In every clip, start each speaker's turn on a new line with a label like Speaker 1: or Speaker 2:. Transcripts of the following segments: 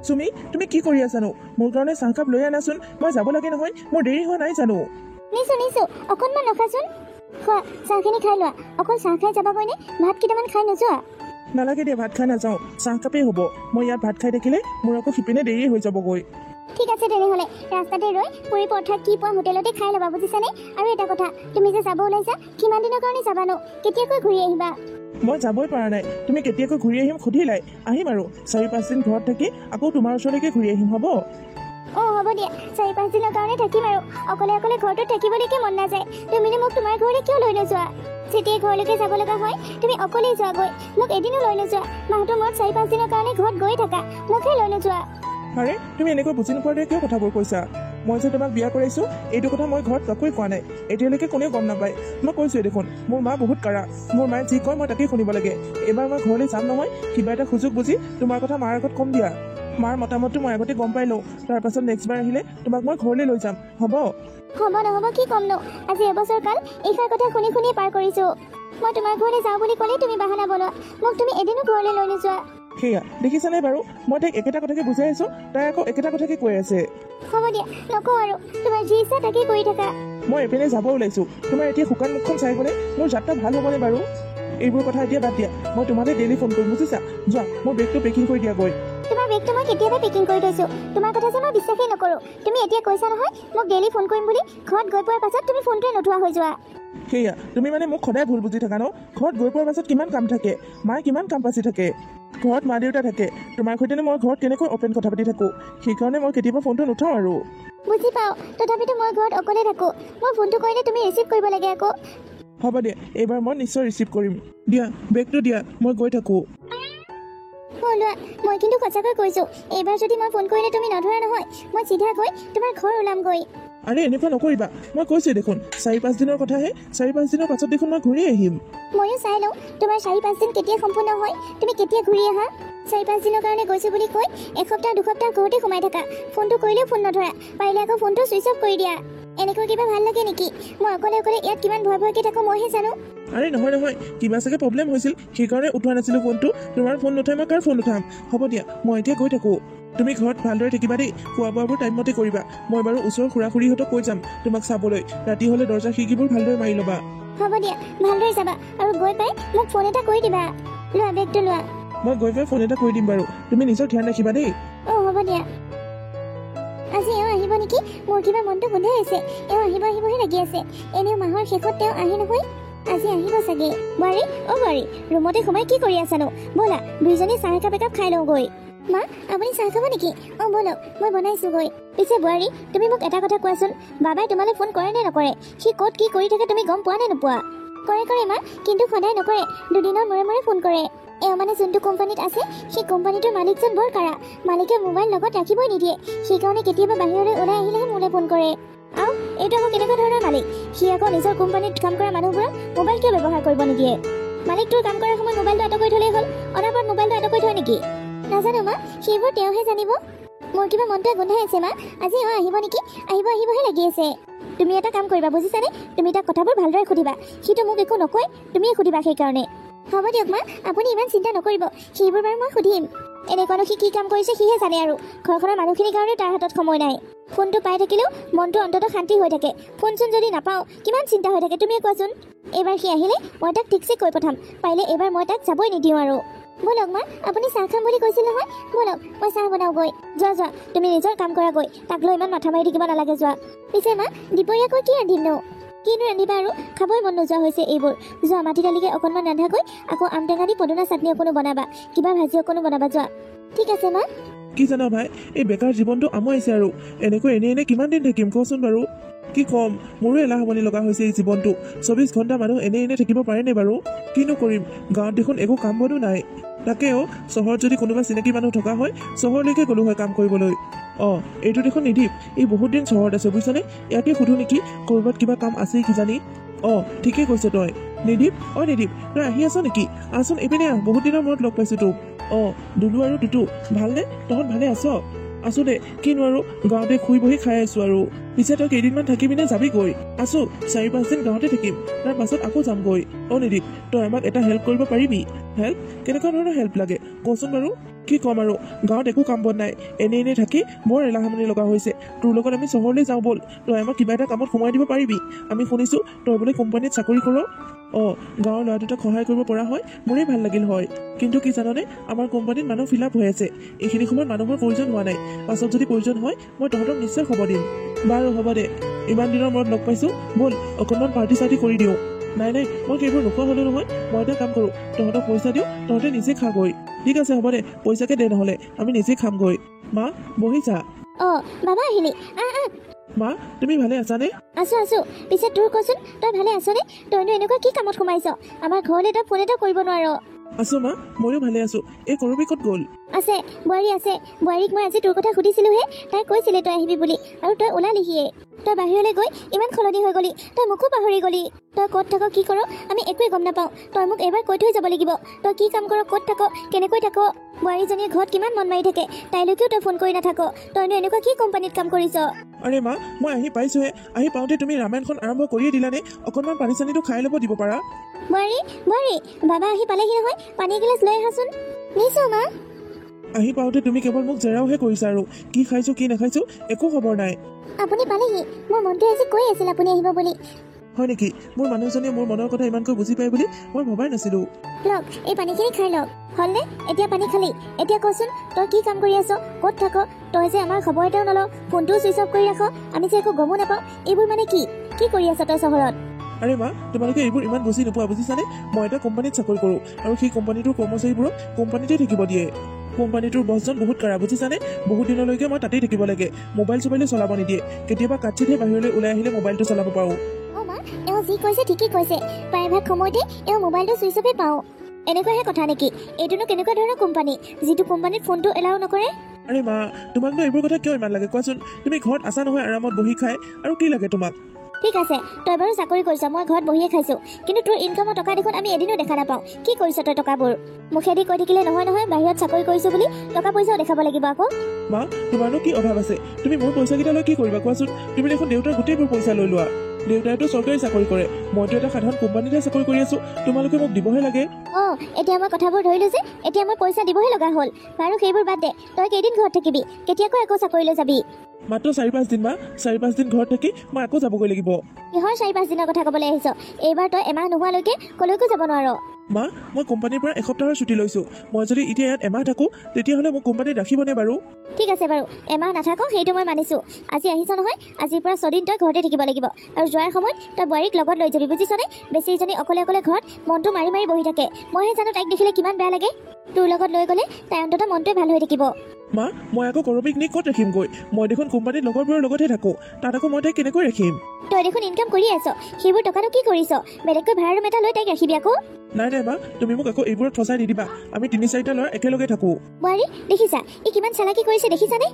Speaker 1: চুমি তুমি কি কৰি আছানো মোৰ কাৰণে চাহকাপ লৈ আনাচোন মই যাব লাগে নহয় মোৰ দেৰি হোৱা নাই জানো
Speaker 2: নিছো অকণমান ৰখাচোন খোৱা চাহখিনি খাই লোৱা অকল চাহ খাই যাবাগৈনে ভাত কেইটামান খাই নোযোৱা
Speaker 1: নালাগে দিয়া ভাত খাই নাযাওঁ চাহকাপেই হ'ব মই ইয়াত ভাত খাই থাকিলে মোৰ আকৌ সিপিনে দেৰি হৈ যাবগৈ
Speaker 2: ঠিক আছে তেনেহ'লে ৰাস্তাতে ৰৈ পুৰী পৰঠা কি পোৱা হোটেলতে খাই ল'বা বুজিছানে আৰু এটা কথা তুমি যে যাব ওলাইছা কিমান দিনৰ কাৰণে যাবা ন কেতিয়াকৈ ঘূৰি আহিবা
Speaker 1: মই যাবই পৰা নাই তুমি কেতিয়াকৈ ঘূৰি আহিম সুধিলাই আহিম আৰু 4-5 দিন ঘৰত থাকি আকৌ তোমাৰ ওচৰলৈকে ঘূৰি আহিম হ'ব
Speaker 2: হ'ব দিয়া 4-5 দিনৰ কাৰণে থাকিম আৰু অকলে অকলে ঘৰটো থাকিবলৈকে মন নাযায় তুমিনো মোক তোমাৰ ঘৰলৈ কিয় লৈ নোযোৱা যেতিয়াই ঘৰলৈকে যাব লগা হয় তুমি অকলেই যোৱাগৈ মোক এদিনো লৈ নোযোৱা মাহটোৰ মূৰত 4-5 দিনৰ কাৰণে ঘৰত গৈ থাকা মোকহে লৈ নোযোৱা
Speaker 1: আৰে তুমি এনেকৈ বুজি নোপোৱাৰে কিয় কথাবোৰ কৈছা মই যে তোমাক বিয়া কৰাইছো এইটো কথা মই ঘৰত কাকোৱে কোৱা নাই এতিয়ালৈকে কোনেও গম নাপায় মই কৈছোৱে দেখোন মোৰ মা বহুত কাৰা মোৰ মায়ে যি কয় মই তাকেই শুনিব লাগে এবাৰ মই ঘৰলৈ যাম নহয় কিবা এটা সুযোগ বুজি তোমাৰ কথা মাৰ আগত কম দিয়া মাৰ মতামতটো মই আগতে গম পাই লওঁ তাৰপাছত নেক্সট বাৰ আহিলে তোমাক মই ঘৰলৈ লৈ যাম হ'ব
Speaker 2: নহ'ব কি ক'ম ন আজি এবছৰ কাল এইষাৰ কথা শুনি শুনি পাৰ কৰিছো মই তোমাৰ ঘৰলৈ যাওঁ বুলি ক'লেই তুমি বাহানা বনোৱা মোক তুমি এদিনো ঘৰলৈ লৈ নোযোৱা
Speaker 1: সেয়া দেখিছানে বাৰু মই তাইক একেটা কথাকে বুজাই আছো তাই আকৌ একেটা কথাকে কৈ আছে
Speaker 2: হ'ব দিয়া নকওঁ আৰু তোমাৰ যি ইচ্ছা তাকেই কৰি থাকা
Speaker 1: মই এপিনে যাব ওলাইছো তোমাৰ এতিয়া শুকান মুখখন চাই গ'লে মোৰ যাত্ৰা ভাল হ'বনে বাৰু এইবোৰ কথা এতিয়া বাদ দিয়া মই তোমালৈ ডেইলি ফোন কৰিম বুজিছা যোৱা মোৰ বেগটো পেকিং কৰি দিয়া গৈ
Speaker 2: তোমাৰ বেগটো মই কেতিয়াবা পেকিং কৰি থৈছো তোমাৰ কথা যে মই বিশ্বাসেই নকৰোঁ তুমি এতিয়া কৈছা নহয় মোক ডেইলি ফোন কৰিম বুলি ঘৰত গৈ পোৱাৰ পাছত তুমি ফোনটোৱে নোঠোৱা হৈ যোৱা
Speaker 1: সেয়া তুমি মানে মোক সদায় ভুল বুজি থাকা ন ঘৰত গৈ পোৱাৰ পাছত কিমান কাম থাকে মায়ে কিমান কাম পাচি থাকে ঘৰত মা দেউতা থাকে তোমাৰ সৈতেনো মই ঘৰত কেনেকৈ অপেন কথা পাতি থাকোঁ সেইকাৰণে মই কেতিয়াবা ফোনটো নুঠাওঁ আৰু
Speaker 2: বুজি পাওঁ তথাপিতো মই ঘৰত অকলে থাকোঁ মই ফোনটো কৰিলে তুমি ৰিচিভ কৰিব লাগে আকৌ
Speaker 1: হ'ব দিয়া এইবাৰ মই নিশ্চয় ৰিচিভ কৰিম দিয়া বেগটো দিয়া মই গৈ থাকোঁ
Speaker 2: লোৱা মই কিন্তু সঁচাকৈ কৈছোঁ এইবাৰ যদি মই ফোন কৰিলে তুমি নধৰা নহয় মই চিধা গৈ তোমাৰ ঘৰ ওলামগৈ
Speaker 1: আৰে এনেকুৱা নকৰিবা মই কৈছোৱে দেখোন 4-5 দিনৰ কথাহে 4-5 দিনৰ পাছত দেখোন মই ঘূৰি আহিম
Speaker 2: ময়ো চাই লওঁ তোমাৰ 4-5 দিন কেতিয়া সম্পূৰ্ণ হয় তুমি কেতিয়া ঘূৰি আহা 4-5 দিনৰ কাৰণে গৈছোঁ বুলি কৈ এসপ্তাহ দুসপ্তাহ ঘৰতে সোমাই থাকা ফোনটো কৰিলেও ফোন নধৰা পাৰিলে আকৌ ফোনটো ছুইচ অফ কৰি দিয়া এনেকৈ কিবা ভাল লাগে নেকি মই অকলে ইয়াত কিমান ভয়কৈ থাকোঁ মইহে জানো
Speaker 1: আৰে নহয় কিবা চাগে প্ৰব্লেম হৈছিল সেইকাৰণে উঠোৱা নাছিলোঁ ফোনটো তোমাৰ ফোন নুঠাই মই কাৰ ফোন উঠাম হ'ব দিয়া মই এতিয়া গৈ থাকোঁ তুমি ঘৰত ভালদৰে থাকিবা দেই খোৱা বোৱাবোৰ টাইমমতে কৰিবা মই বাৰু ওচৰৰ খুৰা খুৰীহঁতক কৈ যাম তোমাক চাবলৈ ৰাতি হ'লে দৰ্জা খিৰিকীবোৰ ভালদৰে মাৰি ল'বা
Speaker 2: হ'ব দিয়া ভালদৰে যাবা আৰু গৈ পাই মোক ফোন এটা কৰি দিবা লোৱা বেগটো লোৱা
Speaker 1: মই গৈ পাই ফোন এটা কৰি দিম বাৰু তুমি নিজৰ ধ্যান ৰাখিবা দেই
Speaker 2: হ'ব দিয়া আজি আহিব নেকি মোৰ কিবা মনটো গোন্ধাই আছে আহিবহে লাগি আছে এনেও মাহৰ শেষত তেওঁ আহে নহয় আজি আহিব চাগে বোৱাৰী বোৱাৰী ৰুমতে সোমাই কি কৰি আছানো ব'লা দুইজনী চাহ একাপ খাই লওঁ গৈ মা আপুনি চাহ খাব নেকি ব'লক মই বনাইছোঁ গৈ পিছে বোৱাৰী তুমি মোক এটা কথা কোৱাচোন বাবাই তোমালৈ ফোন কৰে নে নকৰে সি ক'ত কি কৰি থাকে তুমি গম পোৱা নে নোপোৱা কৰে মা কিন্তু সদায় নকৰে দুদিনৰ মূৰে ফোন কৰে মানে যোনটো কোম্পানীত আছে সেই কোম্পানীটোৰ মালিকজন বৰ কাৰা মালিকে মোবাইল লগত ৰাখিবই নিদিয়ে সেইকাৰণে কেতিয়াবা বাহিৰলৈ ওলাই আহিলেহে মোলৈ ফোন কৰে আৰু এইটো আকৌ কেনেকুৱা ধৰণৰ মালিক সি আকৌ নিজৰ কোম্পানীত কাম কৰা মানুহবোৰক মোবাইল কিয় ব্যৱহাৰ কৰিব নিদিয়ে মালিকটোৰ কাম কৰাৰ সময়ত মোবাইলটো আঁতৰ কৰি থ'লেই হ'ল অনাবাৰত মোবাইলটো আঁতৰ কৰি থয় নেকি নাজানো মা সেইবোৰ তেওঁহে জানিব মোৰ কিবা মনটোৱে গোন্ধাই আছে মা আজি আহিব নেকি আহিবহে লাগি আছে তুমি এটা কাম কৰিবা বুজিছানে তুমি তাক কথাবোৰ ভালদৰে সুধিবা সিটো মোক একো নকয় তুমিয়ে সুধিবা সেইকাৰণে হ'ব দিয়ক মা আপুনি ইমান চিন্তা নকৰিব সেইবোৰ বাৰু মই সুধিম এনেকুৱানো সি কি কাম কৰিছে সিহে জানে আৰু ঘৰখনৰ মানুহখিনিৰ কাৰণে তাৰ হাতত সময় নাই ফোনটো পাই থাকিলেও মনটো অন্ততঃ শান্তি হৈ থাকে ফোন যদি নাপাওঁ কিমান চিন্তা হৈ থাকে তুমিয়ে কোৱাচোন এইবাৰ সি আহিলে মই তাক ঠিকছে কৈ পঠাম পাৰিলে এইবাৰ মই তাক যাবই নিদিওঁ আৰু ব'লক মা আপুনি চাহ খাম বুলি কৈছিল নহয় ব'লক মই চাহ বনাওঁগৈ যোৱা তুমি নিজৰ কাম কৰা গৈ তাক লৈ ইমান মাথা মাৰি থাকিব নালাগে যোৱা পিছে মা দুপৰীয়াকৈ কি ৰান্ধিমনো কিনো ৰান্ধিবা আৰু খাবই মন নোযোৱা হৈছে এইবোৰ যোৱা মাটি দালিকে অকণমান ৰান্ধাকৈ আকৌ আম টেঙা দি পদুনা চাটনি অকণো বনাবা কিবা ভাজি অকণো বনাবা যোৱা ঠিক আছে মা
Speaker 1: কি জানা ভাই এই বেকাৰ জীৱনটো আমুৱাইছে আৰু এনেকৈ এনে কিমান দিন থাকিম কচোন বাৰু কি কম মোৰো এলাহ হ'বনি লগা হৈছে এই জীৱনটো 24 ঘণ্টা মানুহ এনে থাকিব পাৰেনে বাৰু কিনো কৰিম গাঁৱত দেখোন একো কাম বনো নাই তাকেও চহৰত যদি কোনোবা চিনাকি মানুহ থকা হয় চহৰলৈকে গ'লো হয় কাম কৰিবলৈ এইটো দেখোন নিদীপ এই বহুত দিন চহৰত আছে বুজিছানে ইয়াকে সুধো নেকি ক'ৰবাত কিবা কাম আছেই কিজানি ঠিকেই কৈছে তই নিদীপ নিদীপ তই আহি আছ নেকি আচোন এইপিনে বহুত দিনৰ মূৰত লগ পাইছোঁ তোক দুলু আৰু টুটু ভালনে তহঁত ভালে আছ আছো দে কিনো আৰু গাঁৱতে শুই বহি খাই আছো আৰু পিছে তই কেইদিনমান থাকিবি নে যাবিগৈ? আছো 4-5 দিন গাঁৱতে থাকিম, তাৰ পাছত আকৌ যামগৈ। নিদীপ, তই আমাক এটা হেল্প কৰিব পাৰিবি? হেল্প? কেনেকুৱা ধৰণৰ হেল্প লাগে কচোন বাৰু। কি ক'ম আৰু, গাঁৱত একো কাম বন নাই, এনেই থাকি বৰ এলাহমনি লগা হৈছে। তোৰ লগত আমি চহৰলৈ যাওঁ ব'ল, তই আমাক কিবা এটা কামত সোমাই দিব পাৰিবি? আমি শুনিছোঁ তই বোলে কোম্পানীত চাকৰি কৰ। গাঁৱৰ ল'ৰা দুটাক সহায় কৰিব পৰা হয় মোৰেই ভাল লাগিল হয়। কিন্তু কি জাননে, আমাৰ কোম্পানীত মানুহ ফিল আপ হৈ আছে। এইখিনি সময়ত মানুহৰ প্ৰয়োজন হোৱা নাই। পাছত যদি প্ৰয়োজন হয় মই তহঁতক নিশ্চয় খবৰ দিম। বাৰু হ'ব দে, ইমান দিনৰ মূৰত লগ পাইছোঁ, ব'ল অকণমান পাৰ্টি চাৰ্টি কৰি দিওঁ। নাই মই সেইবোৰ নোখোৱা হ'লো নহয়। মই এটা কাম কৰোঁ, তহঁতক পইচা দিওঁ, তহঁতে নিজে খাগৈ। ঠিক আছে হ'ব দে, পইচাকে দে, নহ'লে আমি নিজে খামগৈ। মা বহিছা?
Speaker 2: বাবা আহিলি?
Speaker 1: মা তুমি ভালে আছানে?
Speaker 2: আছো। পিছে তোৰ কচোন, তই ভালে আছনে? তইনো এনেকুৱা কি কামত সোমাইছ? আমাৰ ঘৰলৈ তই ফোন এটা কৰিব নোৱাৰ।
Speaker 1: আছো মা, ময়ো ভালে আছো। এই কৰবী ক'ত গ'ল?
Speaker 2: আছে, বোৱাৰী আছে। বোৱাৰীক মই আজি তোৰ কথা সুধিছিলোহে, তাই কৈছিলে তই আহিবি বুলি, আৰু তই ওলালিহিয়ে। তই বাহিৰলৈ গৈ ইমান সলনি হৈ গলি, তই মোকো পাহৰি গলি। তই ক'ত থাক, কি কৰ, আমি একোৱে গম নাপাওঁ। তই মোক এবাৰ কৈ থৈ যাব লাগিব, তই কি কাম কৰ, ক'ত থাক, কেনেকৈ থাক। বোৱাৰীজনীয়ে ঘৰত কিমান মন মাৰি থাকে, তাইলৈকেও তই ফোন কৰি নাথাক। তইনো এনেকুৱা কি কোম্পানীত কাম কৰিছ?
Speaker 1: আৰে মা, মই আহি পাইছোহে। আহি পাওঁতে তুমি ৰামায়ণখন আৰম্ভ কৰিয়ে দিলানে? অকণমান পানী চানীটো খাই ল'ব দিব পাৰা।
Speaker 2: বোৱাৰী, বাবা আহি পালেহি নহয়, পানী এগিলাচ লৈ আহাচোন। নিছো মা।
Speaker 1: আহি পাওঁতে তুমি কেৱল মোক জেৰাওহে কৰিছা, আৰু কি খাইছো কি নাখাইছো একো খবৰ নাই।
Speaker 2: আপুনি পালেহি? মোৰ মনটোৱে আজি কৈ আছিল আপুনি আহিব বুলি।
Speaker 1: হয় নেকি? মোৰ মানুহজনীয়ে মোৰ মনৰ কথা ইমানকৈ বুজি পায় বুলি মই ভবাই নাছিলো।
Speaker 2: লওক, এই পানীখিনি খাই লওক। হ'লনে এতিয়া পানী খালি? এতিয়া কচোন, তই কি কাম কৰি আছ, ক'ত থাক? তই যে আমাৰ খবৰ এটাও নলওঁ, ফোনটোও চুইচ অফ কৰি ৰাখ, আমি যে একো গমো নাপাওঁ। এইবোৰ মানে কি কৰি আছ তই চহৰত?
Speaker 1: আৰে মা, তোমালোকে এইবোৰ ইমান বুজি নোপোৱা, বুজিছানে? মই এটা কোম্পানীত চাকৰি কৰোঁ, আৰু সেই কোম্পানীটোৰ কৰ্মচাৰীবোৰক কোম্পানীতে থাকিব দিয়ে। কোম্পানীটোৰ বছজন বহুত কাৰা, বুজিছানে? বহুত দিনলৈকে মই তাতেই থাকিব লাগে। মোবাইল চোবাইলো চলাব নিদিয়ে। কেতিয়াবা কাটছিতহে বাহিৰলৈ ওলাই আহিলে মোবাইলটো চলাব পাৰোঁ।
Speaker 2: এওঁ যি কৈছে ঠিকেই কৈছে, প্ৰায়ভাগ সময়তে এওঁ মোবাইলটো চুইচ অফে পাওঁ। এনেকুৱাহে কথা নেকি? এইটোনো কেনেকুৱা ধৰণৰ কোম্পানী, যিটো কোম্পানীত ফোনটো এলাও নকৰে?
Speaker 1: আৰে মা, তোমাকনো এইবোৰ কথা কিয় ইমান লাগে কোৱাচোন? তুমি ঘৰত আছা নহয় আৰামত বহি খাই, আৰু কি লাগে তোমাক?
Speaker 2: ঠিক আছে, তই বাৰু চাকৰি কৰিছ, মই ঘৰত বহিয়ে খাইছো, কিন্তু তোৰ ইনকামৰ টকা দেখোন আমি এদিনো দেখা নাপাওঁ। কি কৰিছ তই টকাবোৰ? মুখেদি কৈ থাকিলে নহয়, বাহিৰত চাকৰি কৰিছো বুলি টকা পইচাও দেখাব লাগিব আকৌ।
Speaker 1: মা, তোমাৰনো কি অভাৱ আছে? তুমি মোৰ পইচাকেইটা লৈ কি কৰিবা কোৱাচোন? তুমি দেখোন দেউতাৰ গোটেইবোৰ পইচা লৈ লোৱা। দেউতাইতো চৰকাৰী চাকৰি কৰে, মইতো এটা সাধাৰণ কোম্পানীতে চাকৰি কৰি আছো। তোমালোকে মোক দিবহে লাগে।
Speaker 2: এতিয়া মই কথাবোৰ ধৰিলো যে, এতিয়া মই পইচা দিবহে লগা হ'ল। বাৰু সেইবোৰ বাদ দে, তই কেইদিন ঘৰত থাকিবি? কেতিয়াকৈ আকৌ চাকৰিলৈ যাবি?
Speaker 1: মাত্ৰ 4-5 দিন মা, 4-5 দিন ঘৰত থাকি মই আকৌ যাবগৈ লাগিব।
Speaker 2: কিহৰ 4-5 দিনৰ কথা ক'বলৈ আহিছ? এইবাৰ তই এমাহ নোহোৱালৈকে কলৈকো যাব নোৱাৰ।
Speaker 1: মা, মই কোম্পানীৰ পৰা এসপ্তাহৰ ছুটী লৈছো। মই যদি এতিয়া ইয়াত এমাহ থাকো, তেতিয়াহ'লে মোক কোম্পানীত ৰাখিবনে বাৰু?
Speaker 2: ঠিক আছে বাৰু, এমাহ নাথাক সেইটো মই মানিছো। আজি আহিছ নহয়, আজিৰ পৰা 6 দিন তই ঘৰতে থাকিব লাগিব, আৰু যোৱাৰ সময়ত তই বোৱাৰীক লগত লৈ যাবি, বুজিছনে? বেছিজনী অকলে ঘৰত মনটো মাৰি বহি থাকে। মইহে জানো তাইক দেখিলে কিমান বেয়া লাগে। তোৰ লগত লৈ গ'লে তাই অন্ততঃ মনটোৱে ভাল হৈ থাকিব।
Speaker 1: মা, মই আকৌ কৰবীক নি ক'ত ৰাখিমগৈ? মই দেখোন কোম্পানীত লগৰবোৰৰ লগতহে থাকো, তাত আকৌ মই তাইক কেনেকৈ ৰাখিম?
Speaker 2: তই দেখোন ইনকাম কৰি আছ, সেইবোৰ টকানো কি কৰিছ? বেলেগকৈ ভাড়া ৰুম এটা লৈ তাইক ৰাখিবি আকৌ।
Speaker 1: নাই মা, তুমি মোক আকৌ এইবোৰত ফচাই নিদিবা। আমি 3-4টা ল'ৰা একেলগে থাকো।
Speaker 2: বোৱাৰী দেখিছা, ই কিমান চালাকি কৰিছে দেখিছানে?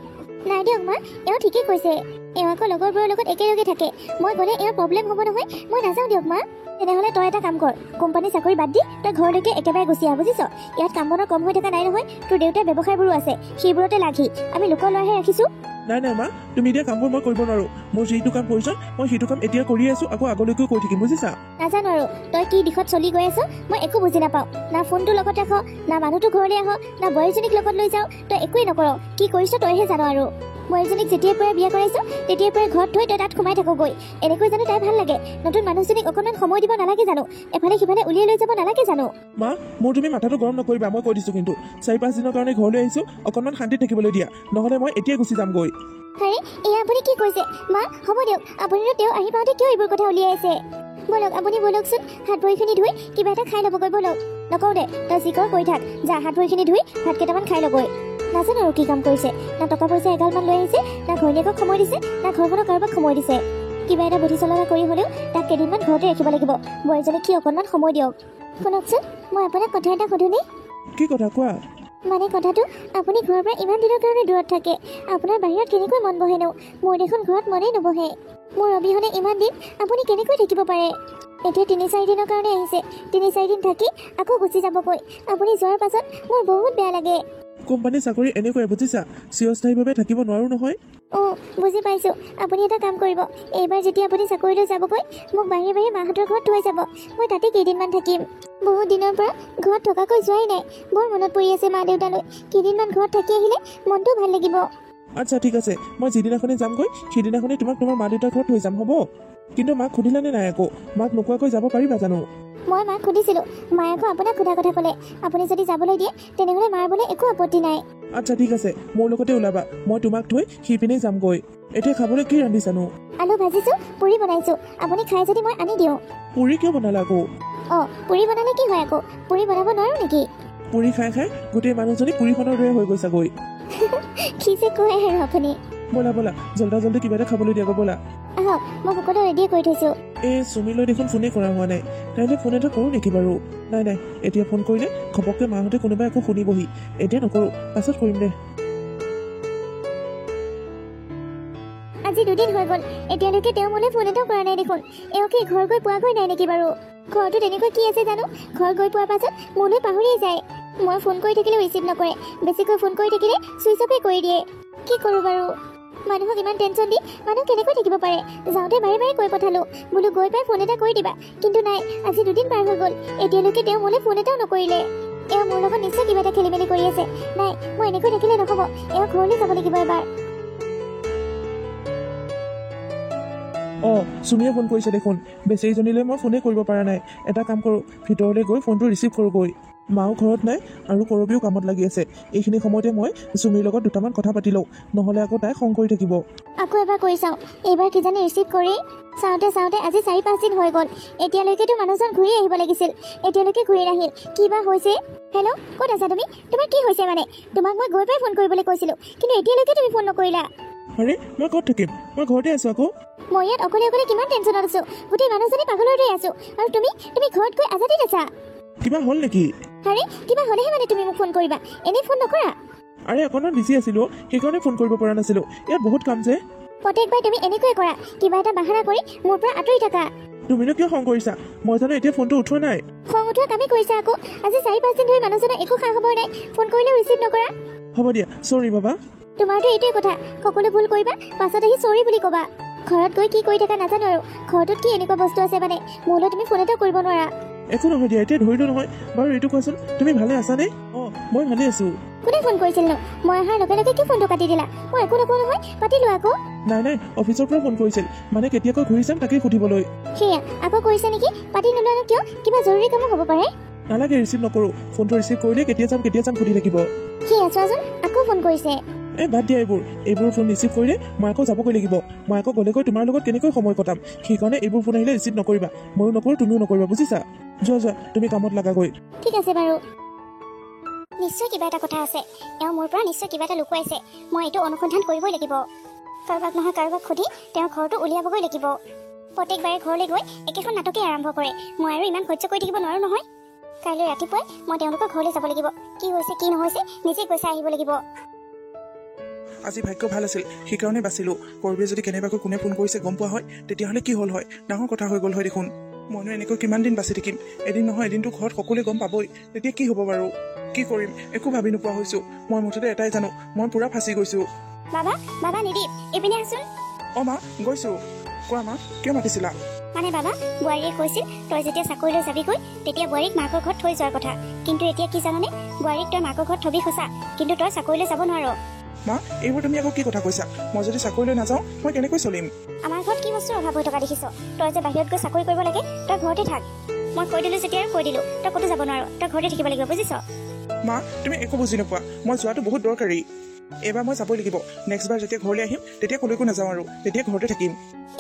Speaker 2: নাই দিয়ক মা, এওঁ ঠিকেই কৈছে। এওঁ আকৌ লগৰবোৰৰ লগত একেলগে থাকে। মই গ'লে এওঁৰ প্ৰব্লেম হ'ব নহয়, মই নাযাওঁ দিয়ক মা। তেনেহ'লে তই এটা কাম কৰ, কোম্পানী চাকৰি বাদ দি তই ঘৰলৈকে একেবাৰে গুচি আহ, বুজিছ? ইয়াত কাম বনৰ কম হৈ থকা নাই নহয়। তোৰ দেউতাৰ ব্যৱসায়বোৰো আছে, সেইবোৰতে লাগি আমি লোকৰ ল'ৰাহে ৰাখিছো।
Speaker 1: নাই মা, তুমি দিয়া কামবোৰ মই কৰিব নোৱাৰো। মোৰ যিটো কাম প্ৰয়োজন মই সেইটো কাম এতিয়া কৰি আছো, আকৌ আগলৈকেও কৰি থাকিম, বুজিছা?
Speaker 2: নাজানো আৰু তই কি দিশত চলি গৈ আছ, মই একো বুজি নাপাওঁ। না ফোনটো লগত ৰাখ, না মানুহটো ঘৰলৈ আহ, না বোৱাৰীজনীক লগত লৈ যাওঁ। তই একোৱেই নকৰ, কি কৰিছ তইহে জান। আৰু বোৱাৰীজনীক যেতিয়াৰ পৰা বিয়া কৰাইছ, তেতিয়াৰ পৰাই ঘৰত থৈ তই তাত সোমাই থাকগৈ। এনেকৈ জানো তাই ভাল লাগে? নতুন মানুহজনীক অকণমান সময় দিব নালাগে জানো? এফালে সিফালে উলিয়াই লৈ যাব নালাগে জানো?
Speaker 1: মা, মোৰ তুমি মাথাটো গৰম নকৰিবা, মই কৈ দিছো। কিন্তু 4-5 দিনৰ কাৰণে ঘৰলৈ আহিছো, অকণমান শান্তিত থাকিবলৈ দিয়া, নহ'লে মই এতিয়াই গুচি যামগৈ।
Speaker 2: আৰে এয়া আপুনি কি কৈছে? মা হ'ব দিয়ক, আপুনিতো তেওঁ আহি পাওঁতে কিয় এইবোৰ কথা উলিয়াই আছে? ব'লক আপুনি ব'লকচোন, হাত ভৰিখিনি ধুই কিবা এটা খাই ল'বগৈ ব'লক। নকওঁ দে, তই যি কৰ কৰি থাক, যা হাত ভৰিখিনি ধুই ভাত কেইটামান খাই ল'গৈ। নাজানো আৰু কি কাম কৰিছে, না টকা পইচা এগালমান লৈ আহিছে, না ঘৈণীয়েকক সময় দিছে, না ঘৰখনৰ কাৰোবাক সময় দিছে। কিবা এটা বুদ্ধি চলনা কৰি হ'লেও তাক কেইদিনমান ঘৰতে ৰাখিব লাগিব। বোৱাৰীজনীক কি অকণমান সময় দিয়ক। শুনকচোন, মই আপোনাক কথা এটা সুধোনে?
Speaker 1: কি কথা কোৱা?
Speaker 2: মানে কথাটো, আপুনি ঘৰৰ পৰা ইমান দিনৰ কাৰণে দূৰত থাকে, আপোনাৰ বাহিৰত কেনেকৈ মন বহেনো? মোৰ দেখোন ঘৰত মনেই নবহে। মোৰ অবিহনে ইমান দিন আপুনি কেনেকৈ থাকিব পাৰে? এতিয়া 3-4 দিনৰ কাৰণে আহিছে, 3-4 দিন থাকি আকৌ গুচি যাবগৈ। আপুনি যোৱাৰ পাছত মোৰ বহুত বেয়া লাগে।
Speaker 1: কোম্পানী চাকৰি এনেকুৱাই বুজিছা, চিৰস্থায়ীভাৱে থাকিব নোৱাৰো নহয়।
Speaker 2: বুজি পাইছোঁ। আপুনি এটা কাম কৰিব, এইবাৰ যেতিয়া আপুনি চাকৰিলৈ যাবগৈ মোক বাহিৰে বাহিৰে মাহঁতৰ ঘৰত থৈ যাব। মই তাতে কেইদিনমান থাকিম। বহুত দিনৰ পৰা ঘৰত থকাকৈ যোৱাই নাই, বৰ মনত পৰি আছে মা দেউতালৈ। কেইদিনমান ঘৰত থাকি আহিলে মনটোও ভাল লাগিব।
Speaker 1: আচ্ছা ঠিক আছে, মই যিদিনাখনে যামগৈ সিদিনাখনে তোমাক তোমাৰ মা দেউতাৰ ঘৰত থৈ যাম, হ'ব? কিন্তু মাক সুধিলানে নাই আকৌ? মাক নোকোৱাকৈ যাব পাৰিবা জানো?
Speaker 2: মই মাক সুধিছিলোঁ, মায়ে আকৌ আপোনাক সোধা কথা ক'লে। আপুনি যদি যাবলৈ দিয়ে তেনেহ'লে মাৰ বোলে একো আপত্তি নাই।
Speaker 1: আচ্ছা ঠিক আছে, মোৰ লগতে ওলাবা। মই তোমাক থৈ সিপিনে যামগৈ। এতিয়া খাবলৈ কি ৰান্ধিছানো?
Speaker 2: আলু ভাজিছোঁ, পুৰি বনাইছোঁ। আপুনি খাই যদি মই আনি দিওঁ।
Speaker 1: পুৰি কিয় বনালা আকৌ?
Speaker 2: পুৰি বনালে কি হয় আকৌ? পুৰি বনাব নোৱাৰো নেকি?
Speaker 1: পুৰি খাই খাই গোটেই মানুহজনী পুৰিখনৰ দৰে হৈ গৈছাগৈ।
Speaker 2: কি যে কয় আৰু আপুনি।
Speaker 1: ব'লা ব'লা, জল্দা জল্দি কিবা এটা খাবলৈ দিয়া ব'লা।
Speaker 2: আহক, মই সকলো ৰেডিয়ে কৰি থৈছোঁ।
Speaker 1: এই চুমিলৈ দেখোন ফোনেই কৰা হোৱা নাই। তাইলৈ ফোন এটা কৰোঁ নেকি বাৰু? নাই নাই, এতিয়া ফোন কৰিলে ঘপককৈ মাহঁতে কোনোবাই আকৌ শুনিবহি। এতিয়া নকৰোঁ, পাছত কৰিম দে।
Speaker 2: আজি 2 দিন হৈ গ'ল, এতিয়ালৈকে তেওঁ মোলৈ ফোন এটাও কৰা নাই দেখোন। এওঁকে ঘৰ গৈ পোৱাগৈ নাই নেকি বাৰু? ঘৰটো তেনেকৈ কি আছে জানো? ঘৰ গৈ পোৱাৰ পাছত মোলৈ পাহৰিয়ে যায়। মই ফোন কৰি থাকিলেও ৰিচিভ নকৰে, বেছিকৈ ফোন কৰি থাকিলে চুইচ অফে কৰি দিয়ে। কি কৰোঁ বাৰু? মানুহক ইমান টেনশ্যন দি মানুহ কেনেকৈ থাকিব পাৰে? যাওঁতে বাৰে বাৰে কৈ পঠালোঁ, বোলো গৈ পাই ফোন এটা কৰি দিবা। কিন্তু নাই, আজি 2 দিন পাৰ হৈ গ'ল, এতিয়ালৈকে তেওঁ মোলৈ ফোন এটাও নকৰিলে। এওঁ মোৰ লগত নিশ্চয় কিবা এটা খেলি মেলি কৰি আছে। নাই, মই এনেকৈ থাকিলে নহ'ব, এওঁ ঘৰলৈ যাব লাগিব এবাৰ।
Speaker 1: চুমিয়ে ফোন কৰিছে দেখোন। বেচেৰীজনীলৈ মই ফোনেই কৰিব পৰা নাই। এটা কাম কৰোঁ, ভিতৰলৈ গৈ ফোনটো ৰিচিভ কৰোঁগৈ। মাও ঘৰত নাই আৰু কৰবীও কামত লাগি আছে। এইখিনি সময়তে মই চুমিৰ লগত দুটামান কথা পাতি লওঁ, নহ'লে আকৌ তাই খং কৰি থাকিব।
Speaker 2: আকৌ এবাৰ কৰি চাওঁ, এইবাৰ কিজানি ৰিচিভ কৰি। চাওঁতে চাওঁতে আজি 4-5 দিন হৈ গ'ল, এতিয়ালৈকেতো মানুহজন ঘূৰি আহিব লাগিছিল, এতিয়ালৈকে ঘূৰি নাহিল। কি বা হৈছে? হেল্ল', ক'ত আছা তুমি? তোমাৰ কি হৈছে মানে? তোমাক মই গৈ পাই ফোন কৰিবলৈ কৈছিলোঁ, কিন্তু এতিয়ালৈকে তুমি ফোন নকৰিলা।
Speaker 1: আৰে মই ক'ত থাকিম? মই ঘৰতে আছোঁ আকৌ।
Speaker 2: মই ইয়াত অকলে অকলে কিমান টেনশ্যনত আছোঁ, গোটেই মানুহজনী পাগলৰ দৰে আছোঁ, আৰু তুমি ঘৰত গৈ আজাদিত আছা।
Speaker 1: কিবা হ'ল নেকি?
Speaker 2: আৰে কিবা হ'লেহে মানে তুমি মোক ফোন কৰিবা, এনেই ফোন নকৰা।
Speaker 1: আৰে অকণমান বিজি আছিলোঁ, সেইকাৰণে ফোন কৰিব পৰা নাছিলোঁ। ইয়াত বহুত কাম যে।
Speaker 2: প্ৰত্যেকবাৰ তুমি এনেকৈয়ে কৰা, কিবা এটা বাহানা কৰি মোৰ পৰা আঁতৰি থাকা।
Speaker 1: তুমিনো কিয় খং কৰিছা? মই জানো এতিয়া ফোনটো উঠোৱা নাই।
Speaker 2: খং উঠোৱা কামেই কৰিছা আকৌ। আজি 4-5 দিন ধৰি মানুহজনৰ একো খা খবৰ নাই, ফোন কৰিলেও ৰিচিভ নকৰা।
Speaker 1: হ'ব দিয়া, চৰি বাবা।
Speaker 2: তোমাৰতো এইটোৱে কথা, সকলো ভুল কৰিবা, পাছত আহি চৰি বুলি ক'বা। ঘৰত গৈ কি কৰি থাকা নাজানো আৰু, ঘৰটোত কি এনেকুৱা বস্তু আছে মানে মোলৈ তুমি ফোন এটা কৰিব নোৱাৰা।
Speaker 1: একো নহয় দিয়া, এতিয়া ধৰিলোঁ নহয়। বাৰু এইটো কোৱাচোন, তুমি ভালে আছানে? মই ভালে আছোঁ।
Speaker 2: কোনে ফোন কৰিছিল নো? মই অহাৰ লগে লগে কি ফোনটো কাটি দিলা? মই একো নকওঁ নহয়, পাতিলো আকৌ।
Speaker 1: নাই নাই, অফিচৰ পৰা ফোন কৰিছিল, মানে কেতিয়াকৈ ঘূৰি যাম তাকেই সুধিবলৈ।
Speaker 2: সেয়া আকৌ কৰিছে নেকি? পাতি নোলোৱা কিয়? কিবা জৰুৰী কামো হ'ব পাৰে।
Speaker 1: নালাগে, ৰিচিভ নকৰোঁ। ফোনটো ৰিচিভ কৰিলে কেতিয়া যাম সুধি থাকিব।
Speaker 2: সেয়া চোৱাচোন, আকৌ ফোন কৰিছে।
Speaker 1: বাদ দিয়া এইবোৰ ফোন ৰিচিভ কৰিলে মই আকৌ যাবগৈ লাগিব। মই আকৌ গ'লেগৈ তোমাৰ লগত কেনেকৈ সময় কটাম? সেইকাৰণে এইবোৰ ফোন আহিলে ৰিচিভ নকৰিবা। ময়ো নকৰোঁ, তুমিও নকৰিবা, বুজিছা? যোৱা তুমি কামত লাগাগৈ।
Speaker 2: ঠিক আছে বাৰু। নিশ্চয় কিবা এটা কথা আছে, এওঁ মোৰ পৰা নিশ্চয় কিবা এটা লুকুৱাইছে। মই এইটো অনুসন্ধান কৰিবই লাগিব। কাৰোবাক নহয় কাৰোবাক সুধি তেওঁৰ ঘৰটো উলিয়াবগৈ লাগিব। প্ৰত্যেকবাৰে ঘৰলৈ গৈ একেখন নাটকেই আৰম্ভ কৰে। মই আৰু ইমান সহ্য কৰি থাকিব নোৱাৰো নহয়। কাইলৈ ৰাতিপুৱাই মই তেওঁলোকৰ ঘৰলৈ যাব লাগিব। কি হৈছে কি নহৈছে নিজে গৈ চাই আহিব লাগিব।
Speaker 1: আজি ভাগ্য ভাল আছিল, সেইকাৰণে বাচিলোঁ। কৰবীয়ে যদি কেনেবাকৈ কোনে ফোন কৰিছে গম পোৱা হয়, তেতিয়াহ'লে কি হ'ল হয়? ডাঙৰ কথা হৈ গ'ল হয় দেখোন। মইনো এনেকৈ কিমান দিন বাচি থাকিম? এদিন নহয় এদিনটো ঘৰত সকলোৱে গম পাবই। তেতিয়া কি হ'ব বাৰু? কি কৰিম একো ভাবি নোপোৱা হৈছোঁ। মই মুঠতে এটাই জানো, মই পুৰা ফাঁচি গৈছোঁ।
Speaker 2: বাবা নিদীপ, এইপিনে আছোন।
Speaker 1: মা গৈছোঁ। কোৱা মা, কিয় মাতিছিলা?
Speaker 2: মানে বাবা, বোৱাৰীয়ে কৈছিল তই যেতিয়া চাকৰিলৈ যাবিগৈ তেতিয়া বোৱাৰীক মাকৰ ঘৰত থৈ যোৱাৰ কথা। কিন্তু এতিয়া কি জাননে? বোৱাৰীক তই মাকৰ ঘৰত থবি সঁচা, কিন্তু তই চাকৰিলৈ যাব নোৱাৰ।
Speaker 1: মা, এইবোৰ তুমি আকৌ কি কথা কৈছা? মই যদি চাকৰিলৈ নাযাওঁ মই কেনেকৈ চলিম?
Speaker 2: আমাৰ ঘৰত কি বস্তুৰ অভাৱ হৈ থকা দেখিছ? তই যে বাহিৰত গৈ চাকৰি কৰিব লাগে, তই ঘৰতে থাক। মই কৈ দিলোঁ যেতিয়া আৰু কৈ দিলোঁ, তই ক'তো যাব নোৱাৰ, তই ঘৰতে থাকিব লাগিব, বুজিছ?
Speaker 1: মা, তুমি একো বুজি নোপোৱা। মই যোৱাটো বহুত দৰকাৰী। এইবাৰ মই যাবই লাগিব। নেক্সট বাৰ যেতিয়া ঘৰলৈ আহিম তেতিয়া ক'লৈকো নাযাওঁ আৰু, তেতিয়া ঘৰতে থাকিম।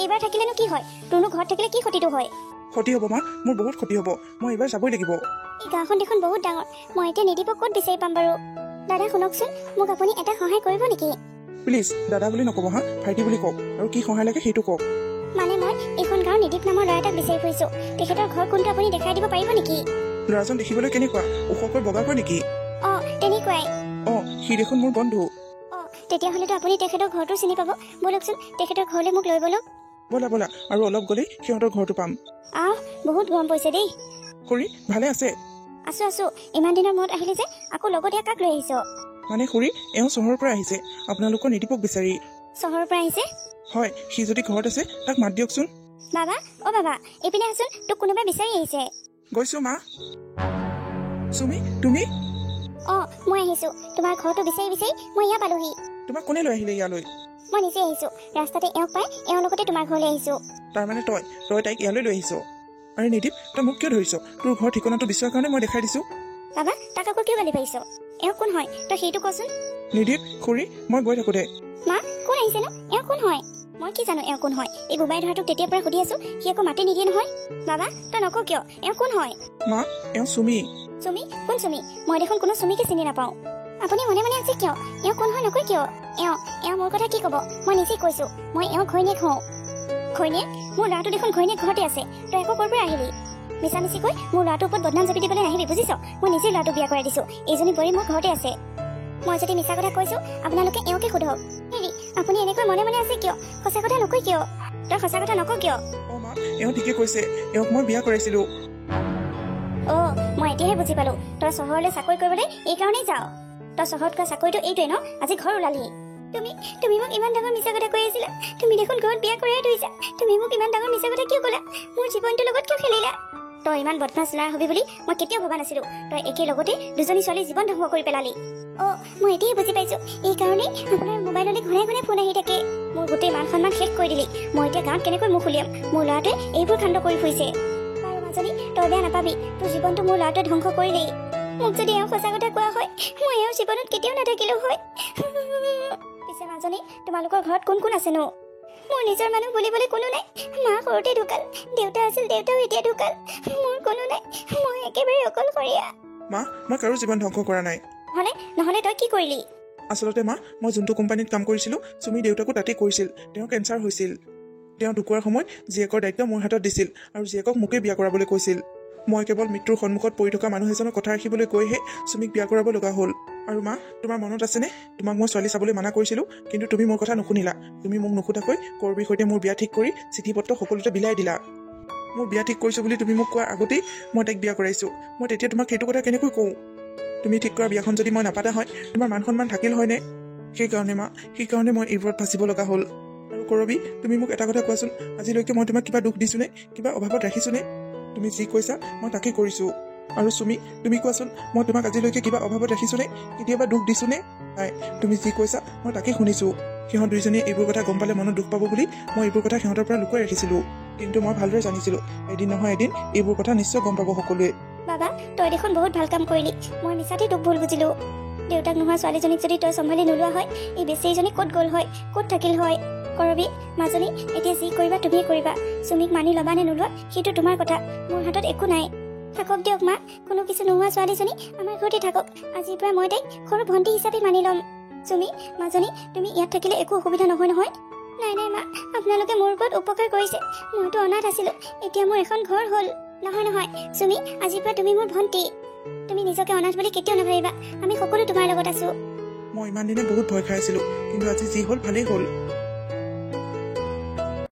Speaker 2: এইবাৰ থাকিলেনো কি হয়? তোৰনো ঘৰত থাকিলে কি ক্ষতিটো হয়?
Speaker 1: ক্ষতি হ'ব মা, মোৰ বহুত ক্ষতি হ'ব। মই এইবাৰ যাবই লাগিব।
Speaker 2: এই গাঁওখন দেখোন বহুত ডাঙৰ, মই এতিয়া নিদীপক ক'ত বিচাৰি পাম বাৰু? দাদা শুনকচোন, মোক আপুনি এটা সহায় কৰিব নেকি?
Speaker 1: প্লিজ দাদা বুলি নক'ব হা, ভাইটি বুলি কওক। আৰু কি সহায় লাগে সেইটো কওক।
Speaker 2: মানে মই এইখন গাঁৱৰ নিদীপ নামৰ ল'ৰা এটাক বিচাৰি ফুৰিছোঁ। তেখেতৰ ঘৰ কোনটো আপুনি দেখাই দিব পাৰিব নেকি?
Speaker 1: ল'ৰাজন দেখিবলৈ কেনেকুৱা? ওখকৈ বগাকৈ নেকি?
Speaker 2: তেনেকুৱাই।
Speaker 1: সি দেখোন মোৰ বন্ধু।
Speaker 2: তেতিয়াহ'লেতো আপুনি তেখেতৰ ঘৰটো চিনি পাব। ব'লকচোন তেখেতৰ ঘৰলৈ মোক লৈ ব'লক।
Speaker 1: ব'লা আৰু অলপ গ'লেই সিহঁতৰ ঘৰটো পাম।
Speaker 2: বহুত গৰম পৰিছে দেই।
Speaker 1: খুৰী ভালে আছে?
Speaker 2: আছো ইমান দিনৰ মূৰত আহিলে যে, আকৌ লগত কাক লৈ আহিছ?
Speaker 1: মানে খুৰী, এওঁ চহৰৰ পৰা আহিছে আপোনালোকৰ নিদীপক বিচাৰি।
Speaker 2: চহৰৰ পৰা আহিছে?
Speaker 1: হয়, সি যদি ঘৰত আছে তাক মাত দিয়কচোন।
Speaker 2: বাবা, অ বাবা, এইপিনে আহচোন, তোক কোনোবাই বিচাৰি আহিছে।
Speaker 1: গৈছো মা। চুমি, তুমি?
Speaker 2: অ, মই আহিছো। তোমাৰ ঘৰটো বিচাৰি বিচাৰি মই ইয়াত পালোহি।
Speaker 1: তোমাক কোনে লৈ আহিলে ইয়ালৈ?
Speaker 2: মই নিজে আহিছো। ৰাস্তাতে এওঁক পাই এওঁৰ লগতে তোমাৰ ঘৰলৈ আহিছো।
Speaker 1: তাৰমানে তই তাইক ইয়ালৈ লৈ আহিছ? আৰে নিদীপ, তই মোক কিয় ধৰিছ? তোৰ ঘৰ ঠিকনাটো বিচৰাৰ কাৰণে মই দেখাই দিছো।
Speaker 2: বাবা, তাক আকৌ কিয় গালি পাৰিছ? এওঁ কোন হয় তই সেইটো কচোন।
Speaker 1: নিদীপ, খুৰী, মই গৈ থাকো দে।
Speaker 2: মা, কোন আহিছে ন? এওঁ কোন হয়? মই কি জানো এওঁ কোন হয়? এই বুবাই ধৰাটোক তেতিয়াৰ পৰা সুধি আছো, সি আকৌ মাতি নিদিয়ে নহয়। বাবা, তই নকওঁ কিয়? এওঁ কোন হয়?
Speaker 1: মা, এওঁ চুমি।
Speaker 2: চুমি? কোন চুমি? মই দেখোন কোনো চুমিকে চিনি নাপাওঁ। আপুনি মনে মনে আছে কিয়? এওঁ কোন হয় নকয় কিয়? এওঁ মোৰ কথা কি কব? মই নিজেই কৈছো, মই এওঁ ঘৈণীয়েক হওঁ। ঘৈণীয়েক? মোৰ ল'ৰাটো দেখোন ঘৈণীয়েক ঘৰতে আছে। তই আকৌ ক'ৰ পৰা আহিলি? মিছামিছিকৈ মোৰ ল'ৰাটোৰ ওপৰত বদনাম জাপি দিবলৈ নাহিবি, বুজিছ? মই নিজেই ল'ৰাটো বিয়া কৰাই দিছো। এইজনী বোৱাৰী মোৰ ঘৰতে আছে। মই যদি মিছা কথা কৈছো, আপোনালোকে এওঁকে সোধক। হেৰি, আপুনি এনেকৈ মনে মনে আছে কিয়? সঁচা কথা নকয় কিয়? তই সঁচা কথা নকওঁ কিয়?
Speaker 1: অ মা, এওঁ ঠিকে কৈছে। এওঁক মই বিয়া কৰাইছিলো।
Speaker 2: অ, মই এতিয়াহে বুজি পালো। তই চহৰলৈ চাকৰি কৰিবলৈ এই কাৰণেই যাও। তই চহৰত কৰা চাকৰিটো এইটোৱে ন? আজি ঘৰ ওলালি। তুমি মোক ইমান ডাঙৰ মিছা কথা কৈ আছিলা। তুমি দেখোন ঘৰত বিয়া কৰাই থৈছা। তুমি মোক ইমান ডাঙৰ মিছা কথা কিয় ক'লা? মোৰ জীৱনটোৰ লগত কিয় খেলিলা? তই ইমান বদমাছ ল'ৰা হবি বুলি মই কেতিয়াও ভবা নাছিলো। তই একে লগতে দুজনী ছোৱালীৰ জীৱন ধ্বংস কৰি পেলালি। অ, মই এতিয়াই বুজি পাইছো। এই কাৰণেই আপোনাৰ মোবাইললৈ ঘূৰাই ঘূৰাই ফোন আহি থাকে। মোৰ গোটেই মান সন্মান শেষ কৰি দিলি। মই এতিয়া গাঁৱত কেনেকৈ মুখ উলিয়াম? মোৰ ল'ৰাটোৱে এইবোৰ কাণ্ড কৰি ফুৰিছে। বাৰু মাজনী, তই বেয়া নাপাবি। তোৰ জীৱনটো মোৰ ল'ৰাটোৱে ধ্বংস কৰিলেই। মোক যদি এওঁ সঁচা কথা কোৱা হয়, মই এওঁৰ জীৱনত কেতিয়াও নাথাকিলো হয়। পিছে মাজনী, তোমালোকৰ ঘৰত কোন কোন আছেনো? মোৰ নিজৰ মানুহ বুলিবলৈ কোনো নাই। মা সৰুতে ঢুকাল, দেউতা আছিল, দেউতাও এতিয়া ঢুকাল। মোৰ কোনো নাই। মই একেবাৰে অকলশৰীয়া।
Speaker 1: মা, মই কাৰো জীৱন ধ্বংস কৰা নাই।
Speaker 2: নহলে তই কি কৰিলি?
Speaker 1: আচলতে মা, মই যোনটো কোম্পানীত কাম কৰিছিলো, চুমি দেউতাকো তাতেই কৰিছিল। তেওঁৰ কেঞ্চাৰ হৈছিল। তেওঁ ঢুকোৱাৰ সময়ত জীয়েকৰ দায়িত্ব মোৰ হাতত দিছিল আৰু জীয়েকক মোকেই বিয়া কৰাবলৈ কৈছিল। মই কেৱল মৃত্যুৰ সন্মুখত পৰি থকা মানুহ এজনৰ কথা ৰাখিবলৈ গৈহে চুমিক বিয়া কৰাব লগা হ'ল। আৰু মা, তোমাৰ মনত আছেনে? তোমাক মই ছোৱালী চাবলৈ মানা কৰিছিলো, কিন্তু তুমি মোৰ কথা নুশুনিলা। তুমি মোক নুসুধাকৈ কৰবীৰ সৈতে মোৰ বিয়া ঠিক কৰি চিঠি পত্ৰ সকলোতে বিলাই দিলা। মোৰ বিয়া ঠিক কৰিছো বুলি তুমি মোক কোৱাৰ আগতেই মই তাইক বিয়া কৰাইছো। মই তেতিয়া তোমাক সেইটো কথা কেনেকৈ কওঁ? তুমি ঠিক কৰা বিয়াখন যদি মই নাপাতা হয়, তোমাৰ মান সন্মান থাকিল হয়নে? সেইকাৰণে মই এইবোৰত ফাঁচিব লগা হ'ল। আৰু কৰবী, তুমি মোক এটা কথা কোৱাচোন, আজিলৈকে মই তোমাক কিবা দুখ দিছোনে? কিবা অভাৱত ৰাখিছোনে? তুমি যি কৈছা মই তাকেই কৰিছো। আৰু চুমি, তুমি কোৱাচোন, মই তোমাক আজিলৈকে কিবা অভাৱত ৰাখিছোনে? কেতিয়াবা দুখ দিছোনে? নাই, তুমি যি কৈছা মই তাকেই শুনিছো। সিহঁত দুইজনীয়ে এইবোৰ কথা গম পালে মনত দুখ পাব বুলি মই এইবোৰ কথা সিহঁতৰ পৰা লুকুৱাই ৰাখিছিলো। কিন্তু মই ভালদৰে জানিছিলো, এদিন নহয় এদিন এইবোৰ কথা নিশ্চয় গম পাব সকলোৱে।
Speaker 2: বাবা, তই দেখোন বহুত ভাল কাম কৰিলি। মই মিছাতে তোক ভুল বুজিলো। দেউতাক নোহোৱা ছোৱালীজনীক যদি তই চম্ভালি নোলোৱা হয়, এই বেচেৰীজনী ক'ত গ'ল হয়, ক'ত থাকিল হয়? কৰবী, মাজনী, এতিয়া যি কৰিবা তুমিয়ে কৰিবা। চুমিক মানি ল'বা নে নোলোৱা সেইটো তোমাৰ কথা। মোৰ হাতত একো নাই। থাকক দিয়ক মা, কোনো কিছু নোহোৱা ছোৱালীজনী আমাৰ ঘৰতে থাকক। আজিৰ পৰা মই তাইক সৰু ভণ্টি হিচাপে মানি ল'ম। চুমি, মাজনী, তুমি ইয়াত থাকিলে একো অসুবিধা নহয় নহয়? নাই মা, আপোনালোকে মোৰ ওপৰত উপকাৰ কৰিছে। মইতো অনাথ আছিলো, এতিয়া মোৰ এখন ঘৰ হ'ল। নহয় চুমি, আজিৰ পৰা তুমি মোৰ ভণ্টি। তুমি নিজকে অনাথ বুলি কেতিয়াও নাভাবিবা। আমি সকলো তোমাৰ লগত আছো।
Speaker 1: মই ইমান দিনে বহুত ভয় খাই আছিলো, কিন্তু আজি যি হ'ল ভালেই হ'ল।